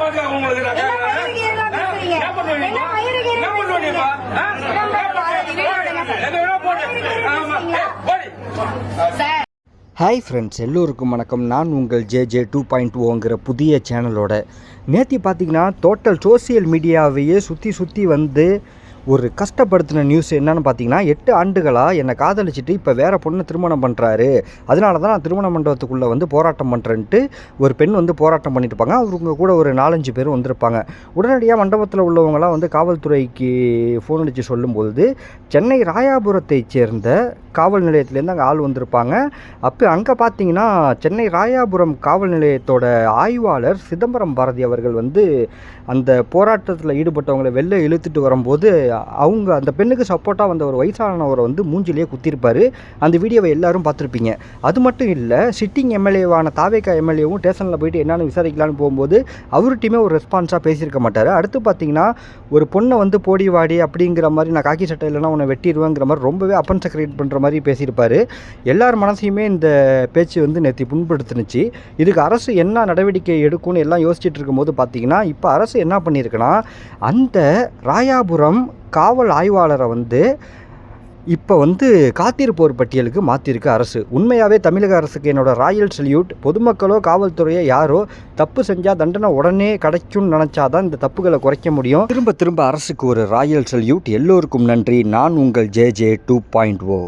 Hi friends, எல்லோருக்கும் வணக்கம். நான் உங்கள் JJ 2.0ங்கிற புதிய சேனலோட நேற்று பார்த்தீங்கன்னா டோட்டல் சோசியல் மீடியாவையே சுற்றி வந்து ஒரு கஷ்டப்படுத்தின நியூஸ் என்னன்னு பார்த்தீங்கன்னா, 8 ஆண்டுகளாக என்னை காதலிச்சுட்டு இப்போ வேறு பொண்ணை திருமணம் பண்ணுறாரு, அதனால தான் நான் திருமண மண்டபத்துக்குள்ளே வந்து போராட்டம் பண்ணுறேன்ட்டு ஒரு பெண் வந்து போராட்டம் பண்ணிட்டு இருப்பாங்க. அவங்க கூட ஒரு 4-5 பேர் வந்திருப்பாங்க. உடனடியாக மண்டபத்தில் உள்ளவங்களாம் வந்து காவல்துறைக்கு ஃபோன் அடித்து சொல்லும்போது சென்னை ராயாபுரத்தைச் சேர்ந்த காவல் நிலையத்துலேருந்து அங்கே ஆள் வந்திருப்பாங்க. அப்போ அங்கே பார்த்தீங்கன்னா சென்னை ராயாபுரம் காவல் நிலையத்தோட ஆய்வாளர் சிதம்பரம் பாரதி அவர்கள் வந்து அந்த போராட்டத்தில் ஈடுபட்டவங்களை வெளில இழுத்துட்டு வரும்போது அவங்க அந்த பெண்ணுக்கு சப்போர்ட்டாக வந்த ஒரு வயசானவரை வந்து மூஞ்சிலேயே குத்திருப்பார். அந்த வீடியோவை எல்லாரும் பார்த்துருப்பீங்க. அது மட்டும் இல்லை, சிட்டிங் எம்எல்ஏவான தாவேகா எம்எல்ஏவும் ஸ்டேஷனில் போயிட்டு என்னென்னு விசாரிக்கலான்னு போகும்போது அவர்கிட்டையுமே ஒரு ரெஸ்பான்ஸாக பேசியிருக்க மாட்டார். அடுத்து பார்த்தீங்கன்னா ஒரு பொண்ணை வந்து போடி வாடி அப்படிங்கிற மாதிரி, நான் காக்கி சட்டை இல்லைன்னா உன்னை வெட்டிடுவேங்கிற மாதிரி ரொம்பவே அப்பன்ஸை கிரியேட் பண்ணுற மாதிரி பேசியிருப்பார். எல்லார் மனசையுமே இந்த பேச்சு வந்து நேற்று புண்படுத்துனுச்சு. இதுக்கு அரசு என்ன நடவடிக்கை எடுக்கும்னு எல்லாம் யோசிச்சுட்டு இருக்கும்போது பார்த்தீங்கன்னா இப்போ அரசு என்ன பண்ணியிருக்குன்னா, அந்த ராயாபுரம் காவல் ஆய்வாளரை வந்து இப்போ வந்து காத்திருப்போர் பட்டியலுக்கு மாற்றிருக்கு அரசு. உண்மையாகவே தமிழக அரசுக்கு என்னோட ராயல் சல்யூட். பொதுமக்களோ காவல்துறையோ யாரோ தப்பு செஞ்சால் தண்டனை உடனே கிடைக்கும்னு நினச்சாதான் இந்த தப்புகளை குறைக்க முடியும். திரும்ப அரசுக்கு ஒரு ராயல் சல்யூட். எல்லோருக்கும் நன்றி. நான் உங்கள் JJ 2.0.